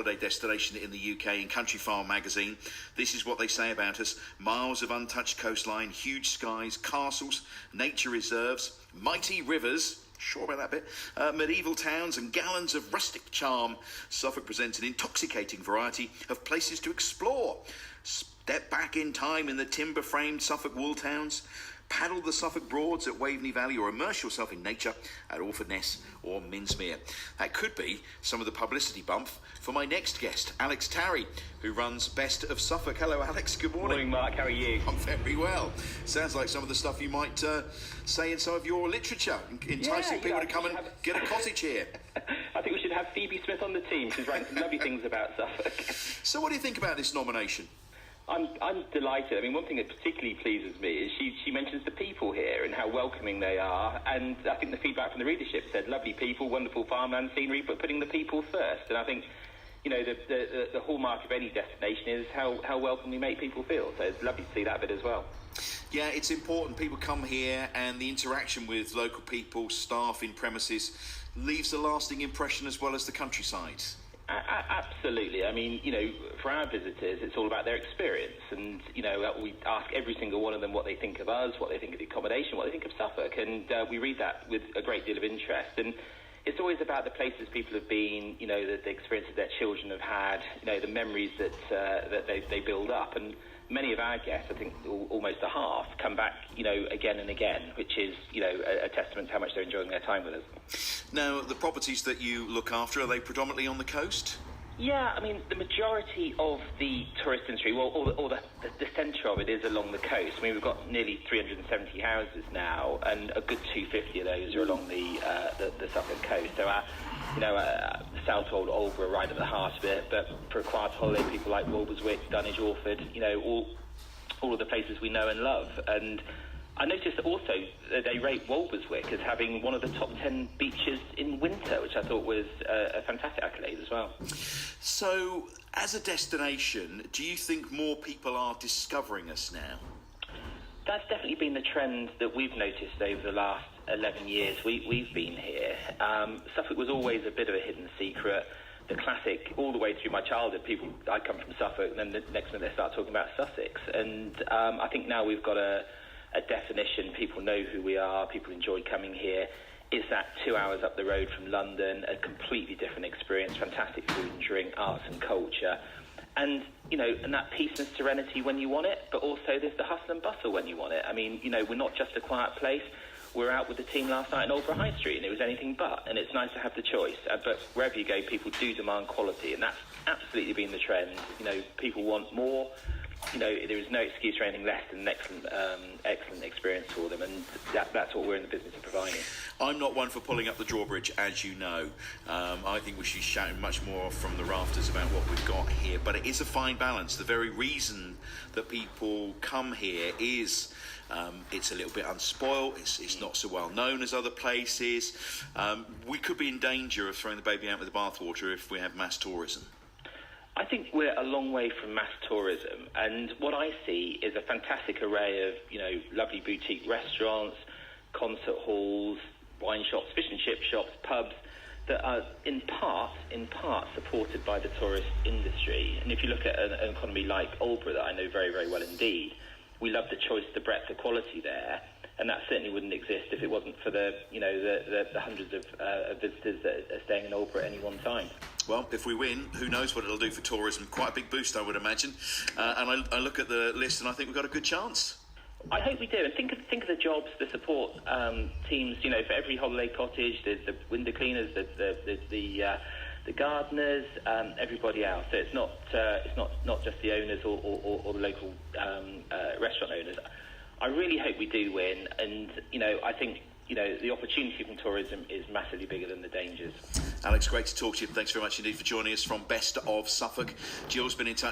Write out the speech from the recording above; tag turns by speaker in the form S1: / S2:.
S1: holiday destination in the UK in Countryfile magazine. This is what they say about us: miles of untouched coastline, huge skies, castles, nature reserves, mighty rivers, sure about that bit, medieval towns and gallons of rustic charm. Suffolk presents an intoxicating variety of places to explore. Step back in time in the timber-framed Suffolk wool towns, paddle the Suffolk Broads at Waveney Valley, or immerse yourself in nature at Orford Ness or Minsmere. That could be some of the publicity bump for my next guest, Alex Tarry, who runs Best of Suffolk. Hello, Alex. Good morning.
S2: Morning, Mark. How are you?
S1: I'm very well. Sounds like some of the stuff you might say in some of your literature, enticing people to come and get a cottage here.
S2: I think we should have Phoebe Smith on the team. She's writing some lovely things about Suffolk.
S1: So what do you think about this nomination?
S2: I'm delighted. I mean, one thing that particularly pleases me is she mentions the people here and how welcoming they are. And I think the feedback from the readership said, lovely people, wonderful farmland scenery, but putting the people first. And I think, you know, the hallmark of any destination is how welcome we make people feel. So it's lovely to see that bit as well.
S1: Yeah, it's important. People come here and the interaction with local people, staff in premises, leaves a lasting impression, as well as the countryside.
S2: Absolutely. I mean, you know, for our visitors, it's all about their experience. And, you know, we ask every single one of them what they think of us, what they think of the accommodation, what they think of Suffolk. And we read that with a great deal of interest. And it's always about the places people have been, you know, the experiences their children have had, you know, the memories that they build up. And many of our guests, I think almost a half, come back, you know, again and again, which is, you know, a testament to how much they're enjoying their time with us.
S1: Now, the properties that you look after, are they predominantly on the coast?
S2: Yeah, I mean, the majority of the tourist industry, well, or the centre of it is along the coast. I mean, we've got nearly 370 houses now, and a good 250 of those are along the Suffolk coast. So our, you know, South Old Aldborough right at the heart of it, but for a quiet holiday, people like Walberswick, Dunwich, Orford, you know, all of the places we know and love. And I noticed also that they rate Walberswick as having one of the top 10 beaches in winter, which I thought was a fantastic accolade as well.
S1: So, as a destination, do you think more people are discovering us now?
S2: That's definitely been the trend that we've noticed over the last 11 years we've been here. Suffolk was always a bit of a hidden secret. The classic, all the way through my childhood, I come from Suffolk, and then the next minute they start talking about Sussex. And I think now we've got a definition. People know who we are. People enjoy coming here. It's that 2 hours up the road from London, a completely different experience, fantastic food and drink, arts and culture. And, you know, and that peace and serenity when you want it, but also there's the hustle and bustle when you want it. I mean, you know, we're not just a quiet place. We were out with the team last night in Aldborough High Street, and it was anything but. And it's nice to have the choice. But wherever you go, people do demand quality, and that's absolutely been the trend. You know, people want more. You know, there is no excuse for anything less than an excellent experience for them, and that's what we're in the business of providing.
S1: I'm not one for pulling up the drawbridge, as you know. I think we should be shouting much more from the rafters about what we've got here, but it is a fine balance. The very reason that people come here is it's a little bit unspoiled, it's not so well known as other places. We could be in danger of throwing the baby out with the bathwater if we have mass tourism.
S2: I think we're a long way from mass tourism, and what I see is a fantastic array of, you know, lovely boutique restaurants, concert halls, wine shops, fish and chip shops, pubs that are in part supported by the tourist industry. And if you look at an economy like Aldborough, that I know very, very well indeed, we love the choice, the breadth, the quality there, and that certainly wouldn't exist if it wasn't for the hundreds of visitors that are staying in Aldborough at any one time.
S1: Well, if we win, who knows what it'll do for tourism? Quite a big boost, I would imagine. And I look at the list, and I think we've got a good chance.
S2: I hope we do. And think of the jobs, the support teams. You know, for every holiday cottage, there's the window cleaners, the gardeners, everybody else. So it's not just the owners or the local restaurant owners. I really hope we do win, and you know, I think, you know, the opportunity from tourism is massively bigger than the dangers.
S1: Alex, great to talk to you. Thanks very much indeed for joining us from Best of Suffolk. Jill's been in touch.